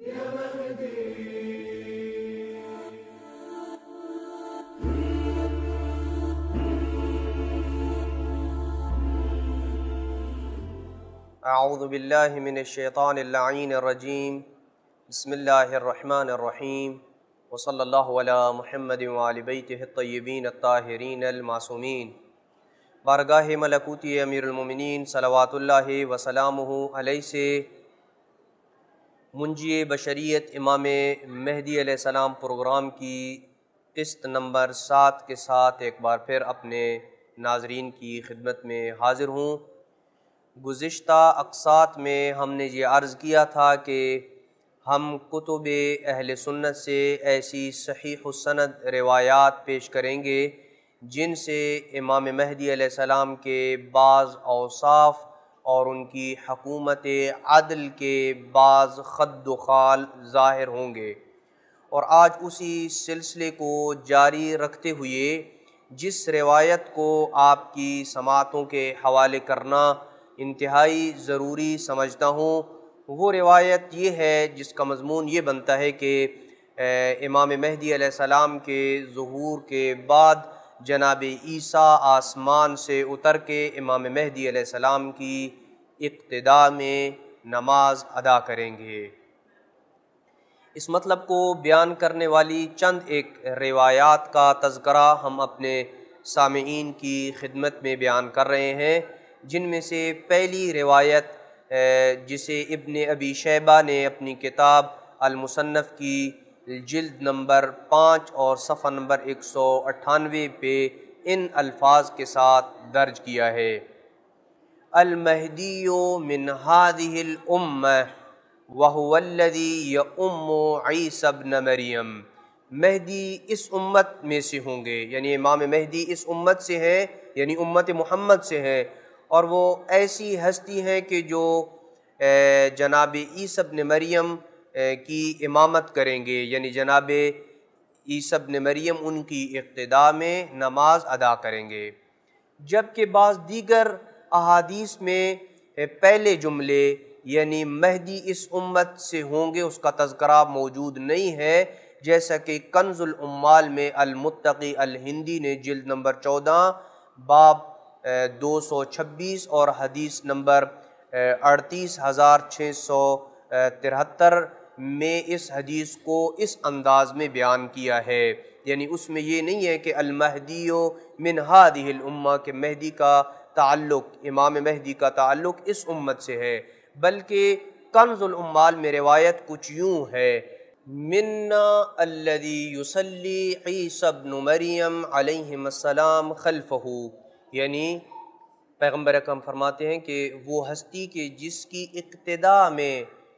اعوذ باللہ من الشیطان اللعین الرجیم بسم اللہ الرحمن الرحیم وصلی اللہ علی محمد وآل بیتہ الطیبین الطاہرین المعصومین۔ بارگاہ ملکوتی امیر المومنین صلوات اللہ وسلامہ علیہ سے منجی بشریت امام مہدی علیہ السلام پروگرام کی قسط نمبر 7 کے ساتھ ایک بار پھر اپنے ناظرین کی خدمت میں حاضر ہوں۔ گزشتہ اقساط میں ہم نے یہ عرض کیا تھا کہ ہم کتب اہل سنت سے ایسی صحیح السند روایات پیش کریں گے جن سے امام مہدی علیہ السلام کے بعض اوصاف اور ان کی حکومت عدل کے بعض خد و خال ظاہر ہوں گے، اور آج اسی سلسلے کو جاری رکھتے ہوئے جس روایت کو آپ کی سماعتوں کے حوالے کرنا انتہائی ضروری سمجھتا ہوں، وہ روایت یہ ہے جس کا مضمون یہ بنتا ہے کہ امام مہدی علیہ السلام کے ظہور کے بعد جناب عیسیٰ آسمان سے اتر کے امام مہدی علیہ السلام کی اقتداء میں نماز ادا کریں گے۔ اس مطلب کو بیان کرنے والی چند ایک روایات کا تذکرہ ہم اپنے سامعین کی خدمت میں بیان کر رہے ہیں، جن میں سے پہلی روایت جسے ابن ابی شیبہ نے اپنی کتاب المصنف کی جلد نمبر 5 اور صفحہ نمبر 198 پہ ان الفاظ کے ساتھ درج کیا ہے: المہدی من هذه الامہ وهو الذی یؤم عیسی ابن مریم۔ مہدی اس امت میں سے ہوں گے، یعنی امام مہدی اس امت سے ہیں، یعنی امت محمد سے ہیں، اور وہ ایسی ہستی ہیں کہ جو جناب عیسی ابن مریم کی امامت کریں گے، یعنی جناب عیسی ابن مریم ان کی اقتداء میں نماز ادا کریں گے۔ جبکہ بعض دیگر احادیث میں پہلے جملے یعنی مہدی اس امت سے ہوں گے اس کا تذکرہ موجود نہیں ہے، جیسا کہ کنز العمال میں المتقی الہندی نے جلد نمبر 14 باب 226 اور حدیث نمبر 38673 میں اس حدیث کو اس انداز میں بیان کیا ہے، یعنی اس میں یہ نہیں ہے کہ المہدی من هذه الامہ کہ مہدی کا تعلق، امام مہدی کا تعلق اس امت سے ہے، بلکہ کنز العمال میں روایت کچھ یوں ہے: منا الذی یصلی عیسی ابن مریم علیہ السلام خلفہ، یعنی پیغمبر اکرم فرماتے ہیں کہ وہ ہستی کہ جس کی اقتداء میں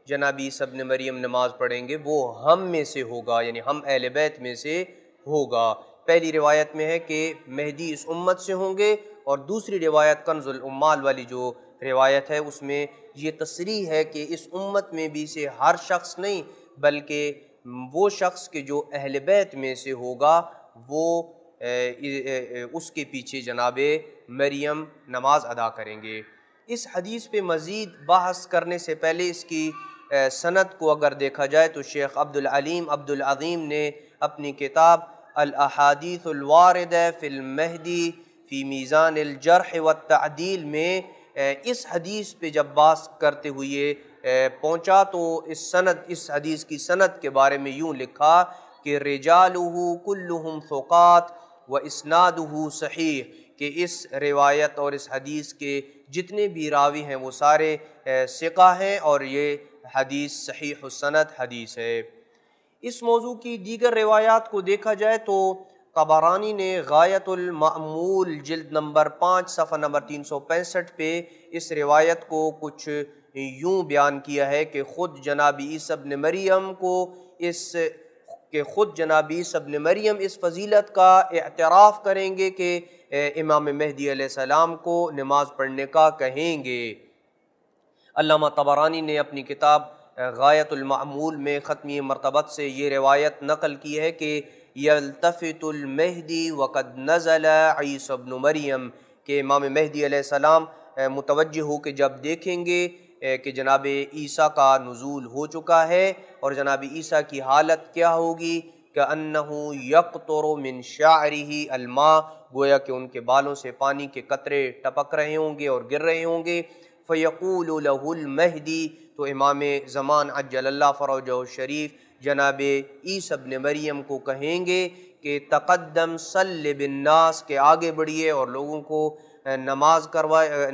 جناب عیسی ابن مریم نماز پڑھیں گے وہ ہم میں سے ہوگا، یعنی ہم اہل بیت میں سے ہوگا۔ پہلی روایت میں ہے کہ مہدی اس امت سے ہوں گے، اور دوسری روایت کنز العمال والی جو روایت ہے اس میں یہ تصریح ہے کہ اس امت میں بھی سے ہر شخص نہیں بلکہ وہ شخص کہ جو اہل بیت میں سے ہوگا وہ اس کے پیچھے جناب مریم نماز ادا کریں گے۔ اس حدیث پہ مزید بحث کرنے سے پہلے اس کی سند کو اگر دیکھا جائے تو شیخ عبدالعلیم عبدالعظیم نے اپنی کتاب الاحادیث الواردہ فی المہدی فی میزان الجرح والتعدیل میں اس حدیث پہ جب بحث کرتے ہوئے پہنچا تو اس حدیث کی سند کے بارے میں یوں لکھا کہ رجالہ کلہم ثقات و اسنادہ صحیح، کہ اس روایت اور اس حدیث کے جتنے بھی راوی ہیں وہ سارے ثقہ ہیں اور یہ حدیث صحیح السند حدیث ہے۔ اس موضوع کی دیگر روایات کو دیکھا جائے تو طبرانی نے غایۃ المعمول جلد نمبر 5 صفحہ نمبر 365 پہ اس روایت کو کچھ یوں بیان کیا ہے کہ خود جناب عیسی ابن مریم اس فضیلت کا اعتراف کریں گے کہ امام مہدی علیہ السلام کو نماز پڑھنے کا کہیں گے۔ علامہ طبرانی نے اپنی کتاب غایۃ المعمول میں ختمی مرتبت سے یہ روایت نقل کی ہے کہ یلتفت المہدی وقد نزل عیسی ابن مریم، کہ امام مہدی علیہ السلام متوجہ ہو کہ جب دیکھیں گے کہ جناب عیسیٰ کا نزول ہو چکا ہے، اور جناب عیسیٰ کی حالت کیا ہوگی کہ انہو یقطر من شعرہ الماء، گویا کہ ان کے بالوں سے پانی کے قطرے ٹپک رہے ہوں گے اور گر رہے ہوں گے۔ فیقول لہ المہدی، تو امام زمان عجل اللہ فرجہ الشریف جناب عیسیٰ ابن مریم کو کہیں گے کہ تقدم صلی بالناس، کہ آگے بڑھیے اور لوگوں کو نماز کروائے،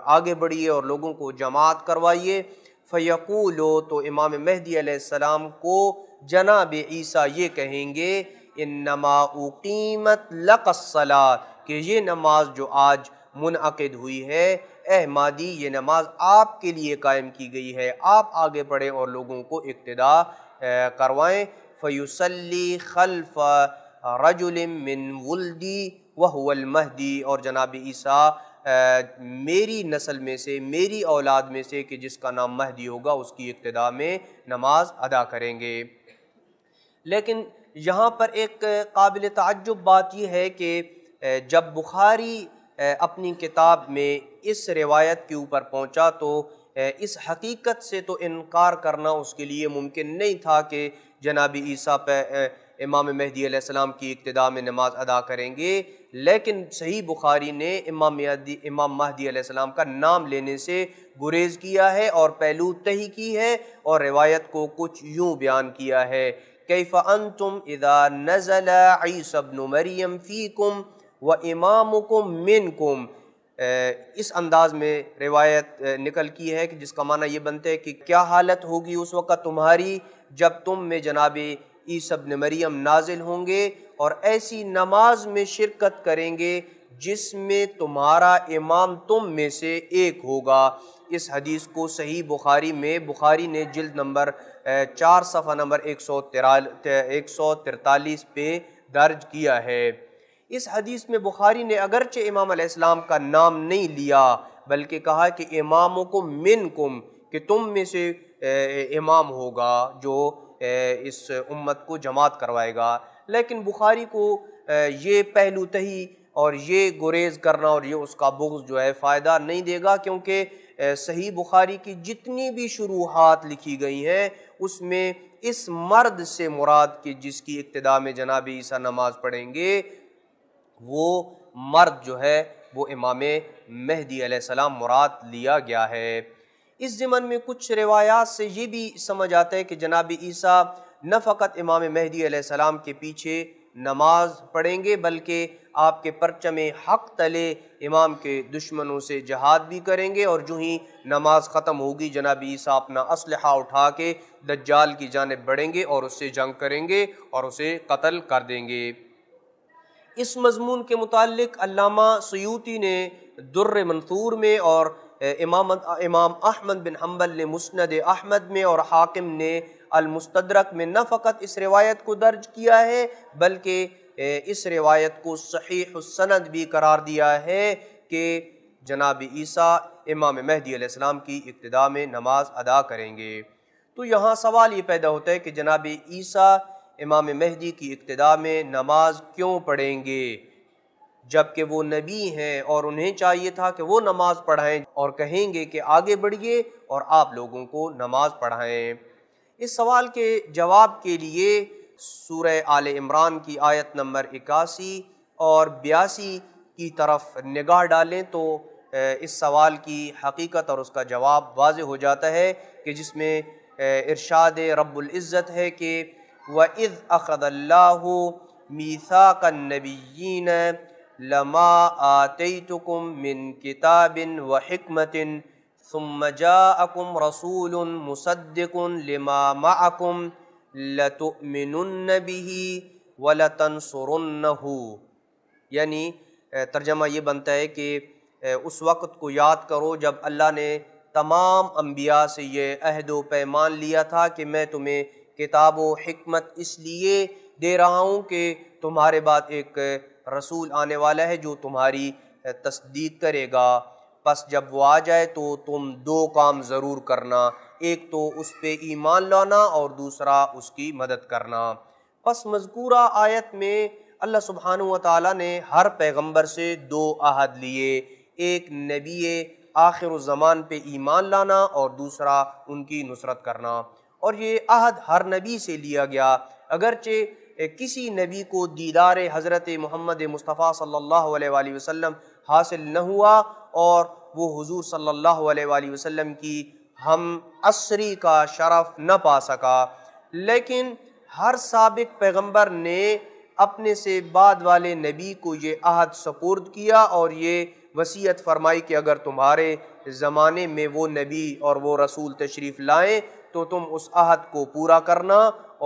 آگے بڑھیے اور لوگوں کو جماعت کروائیے۔ فیقولو، تو امام مہدی علیہ السلام کو جناب عیسیٰ یہ کہیں گے انما اقیمت لک الصلاۃ، کہ یہ نماز جو آج منعقد ہوئی ہے اے مہدی، یہ نماز آپ کے لیے قائم کی گئی ہے، آپ آگے بڑھیں اور لوگوں کو اقتداء کروائیں۔ فیصلی خلف رجل من ولدی وہو المہدی، اور جناب عیسیٰ میری نسل میں سے، میری اولاد میں سے کہ جس کا نام مہدی ہوگا، اس کی اقتداء میں نماز ادا کریں گے۔ لیکن یہاں پر ایک قابل تعجب بات یہ ہے کہ جب بخاری اپنی کتاب میں اس روایت کے اوپر پہنچا تو اس حقیقت سے تو انکار کرنا اس کے لیے ممکن نہیں تھا کہ جناب عیسیٰ پہ امام مہدی علیہ السلام کی اقتداء میں نماز ادا کریں گے، لیکن صحیح بخاری نے امام مہدی علیہ السلام کا نام لینے سے گریز کیا ہے اور پہلو تہی کی ہے، اور روایت کو کچھ یوں بیان کیا ہے کیف انتم اذا نزل عیسیٰ ابن مریم فیکم و امامکم منکم، اس انداز میں روایت نکل کی ہے کہ جس کا معنی یہ بنتا ہے کہ کیا حالت ہوگی اس وقت تمہاری جب تم میں جناب عیسیٰ ابن مریم نازل ہوں گے اور ایسی نماز میں شرکت کریں گے جس میں تمہارا امام تم میں سے ایک ہوگا۔ اس حدیث کو صحیح بخاری میں بخاری نے جلد نمبر 4 صفحہ نمبر 143 پہ درج کیا ہے۔ اس حدیث میں بخاری نے اگرچہ امام علیہ السلام کا نام نہیں لیا بلکہ کہا کہ امامکم منکم، کہ تم میں سے امام ہوگا جو اس امت کو جماعت کروائے گا، لیکن بخاری کو یہ پہلو تہی اور یہ گریز کرنا اور یہ اس کا بغض جو ہے فائدہ نہیں دے گا، کیونکہ صحیح بخاری کی جتنی بھی شروحات لکھی گئی ہیں اس میں اس مرد سے مراد کہ جس کی اقتداء میں جناب عیسیٰ نماز پڑھیں گے وہ مرد جو ہے وہ امام مہدی علیہ السلام مراد لیا گیا ہے۔ اس ضمن میں کچھ روایات سے یہ بھی سمجھ آتا ہے کہ جناب عیسیٰ نہ فقط امام مہدی علیہ السلام کے پیچھے نماز پڑھیں گے بلکہ آپ کے پرچم حق تلے امام کے دشمنوں سے جہاد بھی کریں گے، اور جو ہی نماز ختم ہوگی جناب عیسیٰ اپنا اسلحہ اٹھا کے دجال کی جانب بڑھیں گے اور اس سے جنگ کریں گے اور اسے قتل کر دیں گے۔ اس مضمون کے متعلق علامہ سیوطی نے در منثور میں اور امام احمد بن حنبل نے مسند احمد میں اور حاکم نے المستدرک میں نہ فقط اس روایت کو درج کیا ہے بلکہ اس روایت کو صحیح السند بھی قرار دیا ہے کہ جناب عیسیٰ امام مہدی علیہ السلام کی اقتداء میں نماز ادا کریں گے۔ تو یہاں سوال یہ پیدا ہوتا ہے کہ جناب عیسیٰ امام مہدی کی اقتداء میں نماز کیوں پڑھیں گے جبکہ وہ نبی ہیں اور انہیں چاہیے تھا کہ وہ نماز پڑھائیں اور کہیں گے کہ آگے بڑھیے اور آپ لوگوں کو نماز پڑھائیں۔ اس سوال کے جواب کے لیے سورہ آل عمران کی آیت نمبر 81 اور 82 کی طرف نگاہ ڈالیں تو اس سوال کی حقیقت اور اس کا جواب واضح ہو جاتا ہے کہ جس میں ارشاد رب العزت ہے کہ وَإِذْ أَخَذَ اللَّهُ مِيثَاقَ النَّبِيِّينَ لَمَا آتَيْتُكُم مِّن كِتَابٍ وَحِكْمَةٍ ثُمَّ جَاءَكُمْ رَسُولٌ مُصَدِّقٌ لِمَا مَعَكُمْ لَتُؤْمِنُنَّ بِهِ وَلَتَنصُرُنَّهُ، یعنی ترجمہ یہ بنتا ہے کہ اس وقت کو یاد کرو جب اللہ نے تمام انبیاء سے یہ عہد و پیمان لیا تھا کہ میں تمہیں کتاب و حکمت اس لیے دے رہا ہوں کہ تمہارے بعد ایک رسول آنے والا ہے جو تمہاری تصدیق کرے گا، پس جب وہ آ جائے تو تم دو کام ضرور کرنا، ایک تو اس پہ ایمان لانا اور دوسرا اس کی مدد کرنا۔ پس مذکورہ آیت میں اللہ سبحانہ و تعالیٰ نے ہر پیغمبر سے دو عہد لیے، ایک نبی آخر الزمان پہ ایمان لانا اور دوسرا ان کی نصرت کرنا۔ اور یہ عہد ہر نبی سے لیا گیا، اگرچہ کسی نبی کو دیدار حضرت محمد مصطفیٰ صلی اللہ علیہ وآلہ وسلم حاصل نہ ہوا اور وہ حضور صلی اللہ علیہ وآلہ وسلم کی ہم عصری کا شرف نہ پا سکا، لیکن ہر سابق پیغمبر نے اپنے سے بعد والے نبی کو یہ عہد سپرد کیا اور یہ وصیت فرمائی کہ اگر تمہارے زمانے میں وہ نبی اور وہ رسول تشریف لائیں تو تم اس عہد کو پورا کرنا،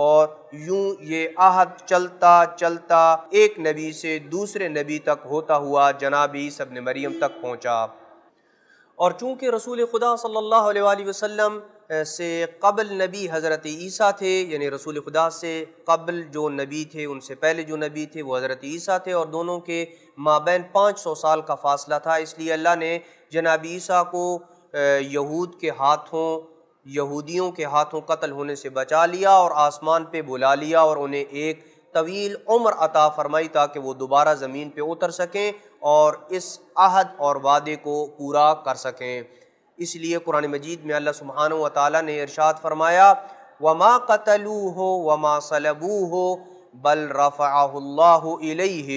اور یوں یہ عہد چلتا چلتا ایک نبی سے دوسرے نبی تک ہوتا ہوا جناب عیسیٰ ابن مریم تک پہنچا۔ اور چونکہ رسول خدا صلی اللہ علیہ وآلہ وسلم سے قبل نبی حضرت عیسیٰ تھے، یعنی رسول خدا سے قبل جو نبی تھے ان سے پہلے جو نبی تھے وہ حضرت عیسیٰ تھے، اور دونوں کے مابین 500 سال کا فاصلہ تھا، اس لیے اللہ نے جناب عیسیٰ کو یہودیوں کے ہاتھوں قتل ہونے سے بچا لیا اور آسمان پہ بلا لیا اور انہیں ایک طویل عمر عطا فرمائی تاکہ وہ دوبارہ زمین پہ اتر سکیں اور اس عہد اور وعدے کو پورا کر سکیں۔ اس لیے قرآن مجید میں اللہ سبحانہ و تعالیٰ نے ارشاد فرمایا وَمَا قَتَلُوهُ وَمَا صَلَبُوهُ بَلْ رَفَعَهُ اللَّهُ إِلَيْهِ،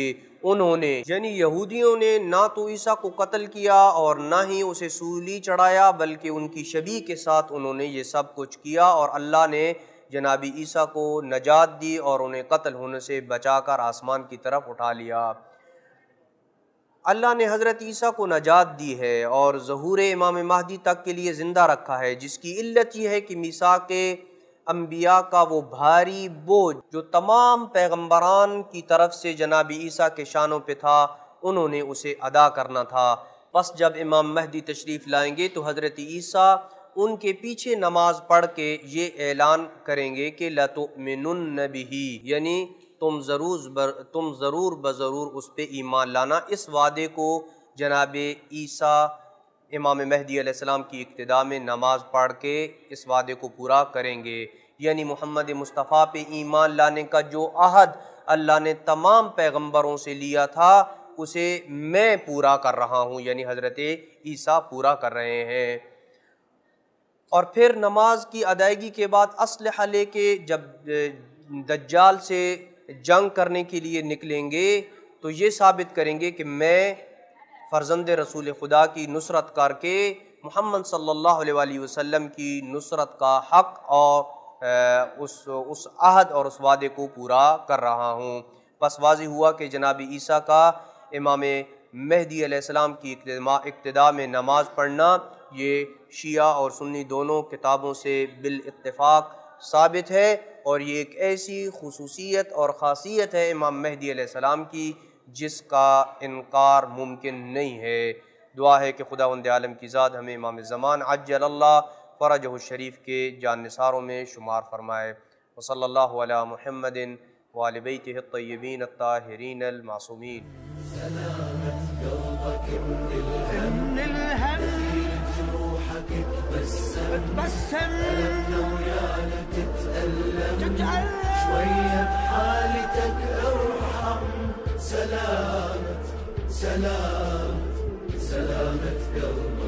انہوں نے یعنی یہودیوں نے نہ تو عیسیٰ کو قتل کیا اور نہ ہی اسے سولی چڑھایا، بلکہ ان کی شبیہ کے ساتھ انہوں نے یہ سب کچھ کیا، اور اللہ نے جناب عیسیٰ کو نجات دی اور انہیں قتل ہونے سے بچا کر آسمان کی طرف اٹھا لیا۔ اللہ نے حضرت عیسیٰ کو نجات دی ہے اور ظہور امام مہدی تک کے لیے زندہ رکھا ہے، جس کی علت یہ ہے کہ میثاق انبیاء کا وہ بھاری بوجھ جو تمام پیغمبران کی طرف سے جناب عیسیٰ کے شانوں پہ تھا، انہوں نے اسے ادا کرنا تھا۔ پس جب امام مہدی تشریف لائیں گے تو حضرت عیسیٰ ان کے پیچھے نماز پڑھ کے یہ اعلان کریں گے کہ لَتُؤْمِنُنَّ بِهِ، یعنی تم ضرور بضرور اس پہ ایمان لانا۔ اس وعدے کو جناب عیسیٰ امام مہدی علیہ السلام کی اقتداء میں نماز پڑھ کے اس وعدے کو پورا کریں گے، یعنی محمد مصطفیٰ پہ ایمان لانے کا جو عہد اللہ نے تمام پیغمبروں سے لیا تھا اسے میں پورا کر رہا ہوں، یعنی حضرت عیسیٰ پورا کر رہے ہیں۔ اور پھر نماز کی ادائیگی کے بعد اسلحہ لے کے جب دجال سے جنگ کرنے کے لیے نکلیں گے تو یہ ثابت کریں گے کہ میں فرزند رسول خدا کی نصرت کر کے محمد صلی اللہ علیہ وآلہ وسلم کی نصرت کا حق اور اس عہد اور اس وعدے کو پورا کر رہا ہوں۔ پس واضح ہوا کہ جناب عیسیٰ کا امام مہدی علیہ السلام کی اقتداء میں نماز پڑھنا یہ شیعہ اور سنی دونوں کتابوں سے بالاتفاق ثابت ہے، اور یہ ایک ایسی خصوصیت اور خاصیت ہے امام مہدی علیہ السلام کی جس کا انکار ممکن نہیں ہے۔ دعا ہے کہ خداوند عالم کی ذات ہمیں امام زمان عجل اللہ فرجہ الشریف کے جان نثاروں میں شمار فرمائے۔ وصلی اللہ علی محمد وآل بیتہ الطیبین الطاہرین المعصومین۔ سلامت قلبك من الهم جروحك تبسم ألمنا ويانا تتألم شوية بحالتك ارحم سلامت قلبك